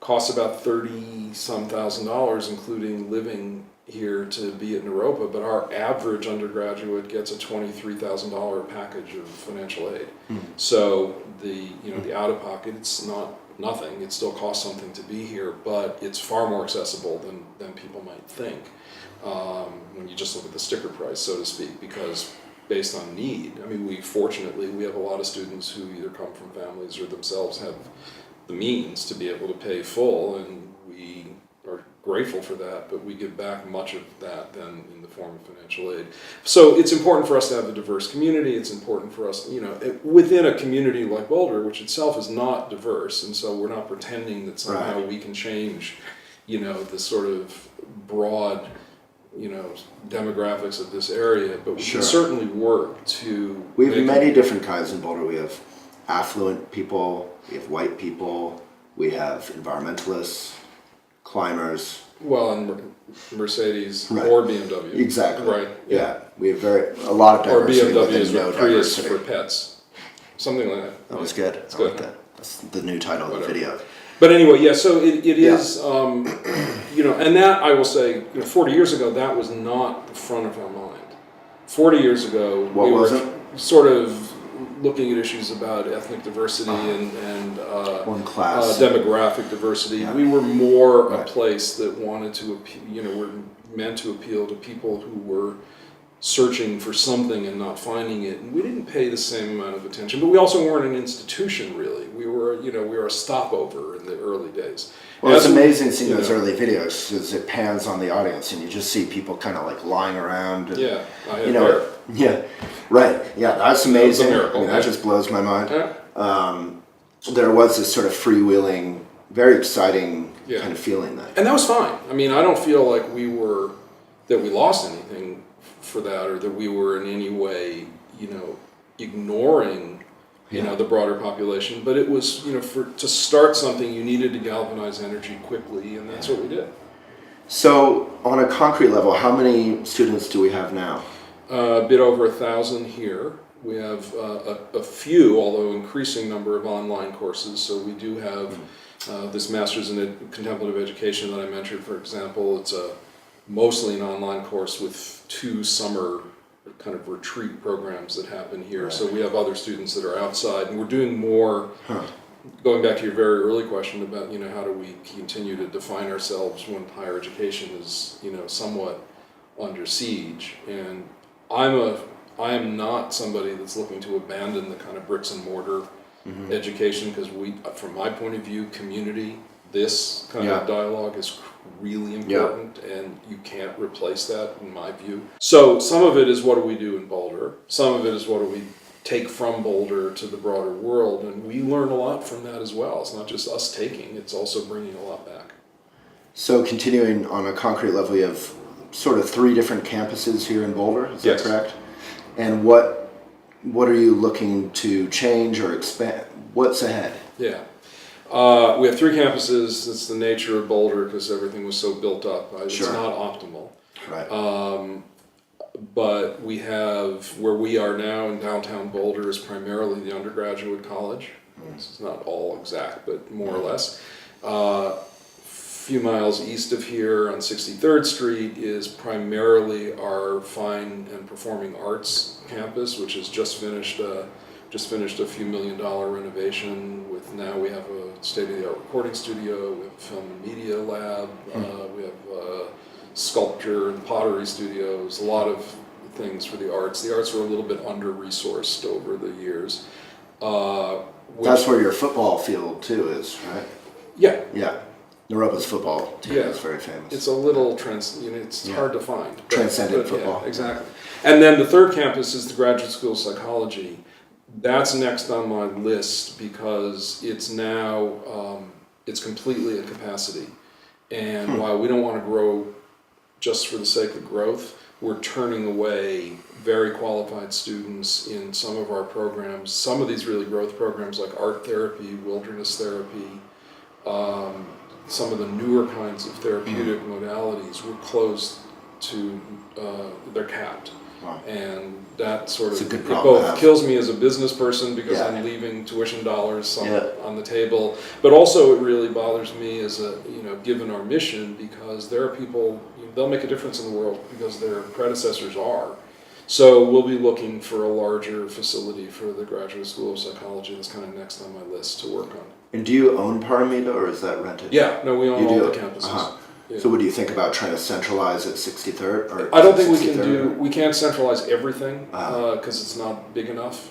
costs about $30-some thousand, including living here to be at Naropa, but our average undergraduate gets a $23,000 package of financial aid. So the out-of-pocket, it's not nothing. It still costs something to be here, but it's far more accessible than people might think when you just look at the sticker price, so to speak, because based on need. I mean, we have a lot of students who either come from families or themselves have the means to be able to pay full, and we are grateful for that, but we give back much of that then in the form of financial aid. So it's important for us to have a diverse community. It's important for us, within a community like Boulder, which itself is not diverse, and so we're not pretending that somehow we can change, the sort of broad demographics of this area, but we Sure. can certainly work to. We have make many different kinds in Boulder. We have affluent people, we have white people, we have environmentalists, climbers. Well, and Mercedes Right. or BMW. Exactly. Right. Yeah. We have a lot of Or diversity, but BMWs then no with Prius diversity. for pets, something like that. That was good. It's I good. like that. That's the new title of the Whatever. video. But anyway, yeah. So it Yeah. is, and that I will say, 40 years ago, that was not the front of our mind. 40 years ago, What we was were it? sort of looking at issues about ethnic diversity and One class. demographic diversity. Yeah. We were more a Right. place that wanted to, were meant to appeal to people who were searching for something and not finding it. And we didn't pay the same amount of attention, but we also weren't an institution really. We were a stopover in the early days. Well, it's As we- amazing seeing you those know, early videos because it pans on the audience and you just see people kind of like lying around. And, Yeah, I had you know, hair. yeah, right. Yeah, that's amazing. miracle, I mean, yeah. that just blows my mind. Yeah. There was this sort of freewheeling, very exciting Yeah. kind of feeling that. And that was fine. I mean, I don't feel like that we lost anything for that, or that we were in any way, ignoring, the broader population. But it was, to start something, you needed to galvanize energy quickly, and that's what we did. So, on a concrete level, how many students do we have now? A bit over 1,000 here. We have a few, although increasing number of online courses. So we do have this Master's in Contemplative Education that I mentioned, for example. It's mostly an online course with 2 summer kind of retreat programs that happen here. Right. So we have other students that are outside, and we're doing more. Going back to your very early question about how do we continue to define ourselves when higher education is somewhat under siege, and I am not somebody that's looking to abandon the kind of bricks and mortar education, because from my point of view, community, this kind of dialogue is really important, and you can't replace that in my view. So some of it is what do we do in Boulder, some of it is what do we take from Boulder to the broader world, and we learn a lot from that as well. It's not just us taking, it's also bringing a lot back. So, continuing on a concrete level, you have sort of 3 different campuses here in Boulder, is Yes. that correct? And what are you looking to change or expand? What's ahead? Yeah. We have 3 campuses. It's the nature of Boulder because everything was so built up. It's Sure. not optimal. Right. But we have, where we are now in downtown Boulder is primarily the undergraduate college. It's not all exact, but more or less. Few miles east of here on 63rd Street is primarily our fine and performing arts campus, which has just finished a few $million renovation. Now we have a state-of-the-art recording studio, we have a film and media lab, we have sculpture and pottery studios, a lot of things for the arts. The arts were a little bit under-resourced over the years. That's where your football field too is, right? Yeah. Yeah. Naropa's football team Yeah. is very famous. It's a little it's hard to find. Transcendent football. Yeah, exactly. And then the third campus is the Graduate School of Psychology. That's next on my list because it's now, it's completely at capacity. And while we don't want to grow just for the sake of growth, we're turning away very qualified students in some of our programs. Some of these really growth programs like art therapy, wilderness therapy, some of the newer kinds of therapeutic modalities were closed to, they're capped. Wow. And that sort It's of, a good it problem to both have. kills me as a business person because Yeah. I'm leaving tuition dollars Yeah. on the table, but also it really bothers me as a, given our mission, because there are people, they'll make a difference in the world because their predecessors are. So we'll be looking for a larger facility for the Graduate School of Psychology. That's kind of next on my list to work on. And do you own Paramita or is that rented? Yeah, no, we own You all do? the campuses. Uh-huh. Yeah. So what do you think about trying to centralize at 63rd? Or I don't think we can 63rd? we can't centralize everything Uh-huh. because it's not big enough.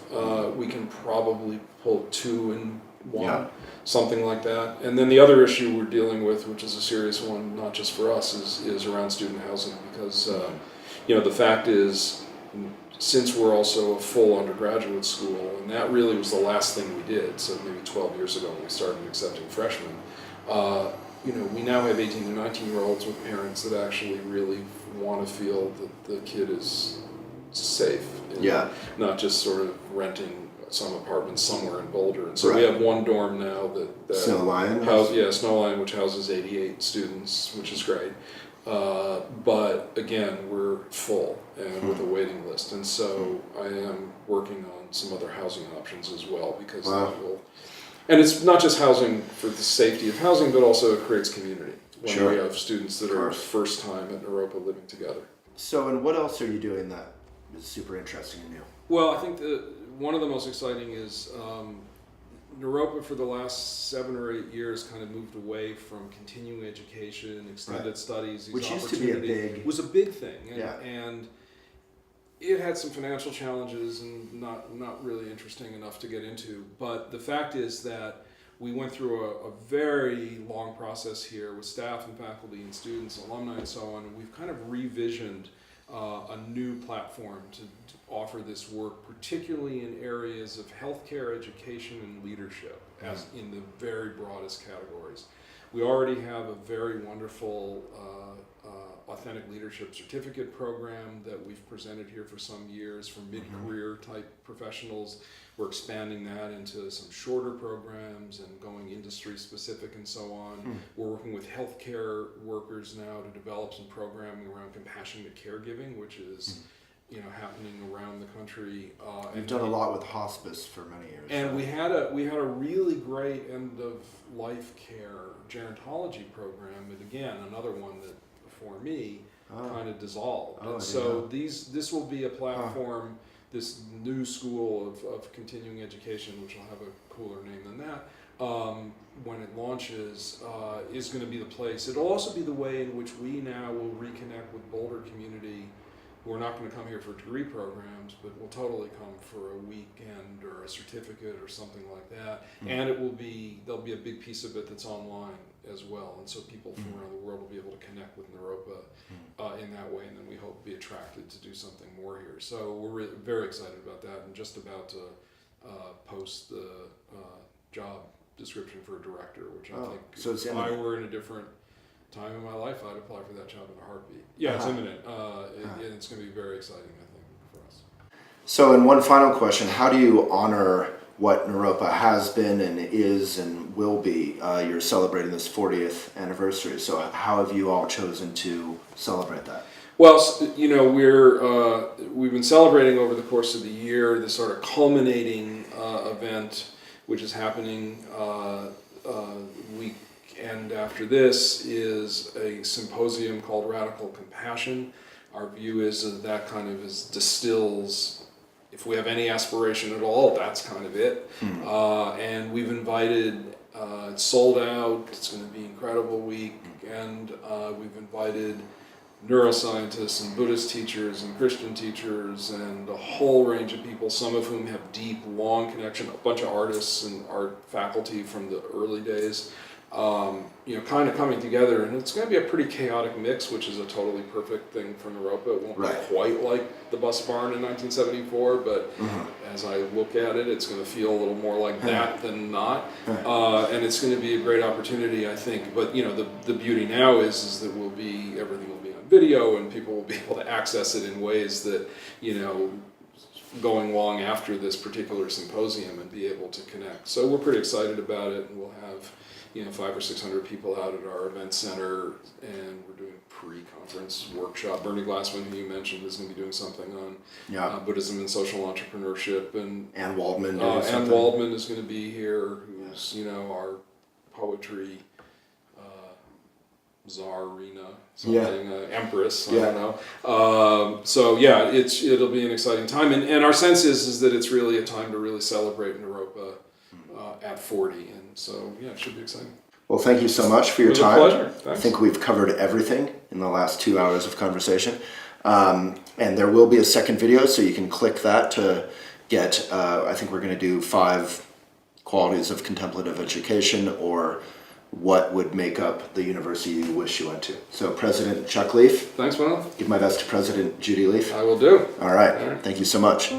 We can probably pull two in one, Yeah. something like that. And then the other issue we're dealing with, which is a serious one, not just for us, is around student housing because, the fact is, since we're also a full undergraduate school, and that really was the last thing we did, so maybe 12 years ago when we started accepting freshmen, we now have 18 to 19-year-olds with parents that actually really want to feel that the kid is safe. And Yeah. not just sort of renting some apartment somewhere in Boulder. And so we Right. have one dorm now that Snow Lion? Snow Lion, which houses 88 students, which is great. But again, we're full and with a waiting list. And so I am working on some other housing options as well because Wow. that will. And it's not just housing for the safety of housing, but also it creates community when Sure. we have students that Of are course. first time at Naropa living together. So, and what else are you doing that is super interesting and new? Well, I think one of the most exciting is Naropa for the last 7 or 8 years kind of moved away from continuing education, extended Right. studies, these Which used to be a opportunities. big- It was a big thing, and, Yeah. and it had some financial challenges and not really interesting enough to get into. But the fact is that we went through a very long process here with staff and faculty and students, alumni and so on, and we've kind of revisioned a new platform to offer this work, particularly in areas of healthcare, education, and leadership, as in the very broadest categories. We already have a very wonderful authentic leadership certificate program that we've presented here for some years for mid-career type professionals. We're expanding that into some shorter programs and going industry specific and so on. We're working with healthcare workers now to develop some programming around compassionate caregiving, which is happening around the country. You've done a lot with hospice for many years. And right? we had a really great end of life care gerontology program, and again another one that for me kind of dissolved. Oh, And I so this will be a platform, this new school of continuing education, which will have a cooler name than that, when it launches, is going to be the place. It'll also be the way in which we now will reconnect with Boulder community. We're not going to come here for degree programs, but we'll totally come for a weekend or a certificate or something like that. And there'll be a big piece of it that's online as well. And so people from around the world will be able to connect with Naropa in that way. And then we hope be attracted to do something more here. So we're very excited about that and just about to post the job description for a director, which I think so it's if I imminent. were in a different time in my life, I'd apply for that job in a heartbeat. Yeah, it's imminent, and it's going to be very exciting, I think, for us. So, and one final question: how do you honor what Naropa has been and is and will be? You're celebrating this 40th anniversary. So, how have you all chosen to celebrate that? Well, we've been celebrating over the course of the year this sort of culminating event, which is happening weekend after this is a symposium called Radical Compassion. Our view is that kind of distills, if we have any aspiration at all, that's kind of it. And we've invited, it's sold out, it's going to be an incredible week, and we've invited neuroscientists and Buddhist teachers and Christian teachers and a whole range of people, some of whom have deep, long connection, a bunch of artists and art faculty from the early days, kind of coming together. And it's going to be a pretty chaotic mix, which is a totally perfect thing for Naropa. It won't Right. be quite like the Bus Barn in 1974, but as I look at it, it's going to feel a little more like that than not. And it's going to be a great opportunity, I think. But, the beauty now is that everything will be on video, and people will be able to access it in ways that, going long after this particular symposium and be able to connect. So we're pretty excited about it, and we'll have 500 or 600 people out at our event center, and we're doing pre-conference workshop. Bernie Glassman, who you mentioned, is going to be doing something on Buddhism and social entrepreneurship, and Ann Waldman. Ann Waldman is going to be here, who's our poetry czarina, something, empress, I don't know. It'll be an exciting time, and our sense is that it's really a time to really celebrate Naropa at 40, and so it should be exciting. Well, thank you so much for your It was a time. pleasure. Thanks. I think we've covered everything in the last 2 hours of conversation. And there will be a second video, so you can click that to get, I think we're going to do 5 qualities of contemplative education, or what would make up the university you wish you went to. So President Chuck Leaf, Thanks, Manil. give my best to President Judy Leaf. I will do. All right. Thank you so much.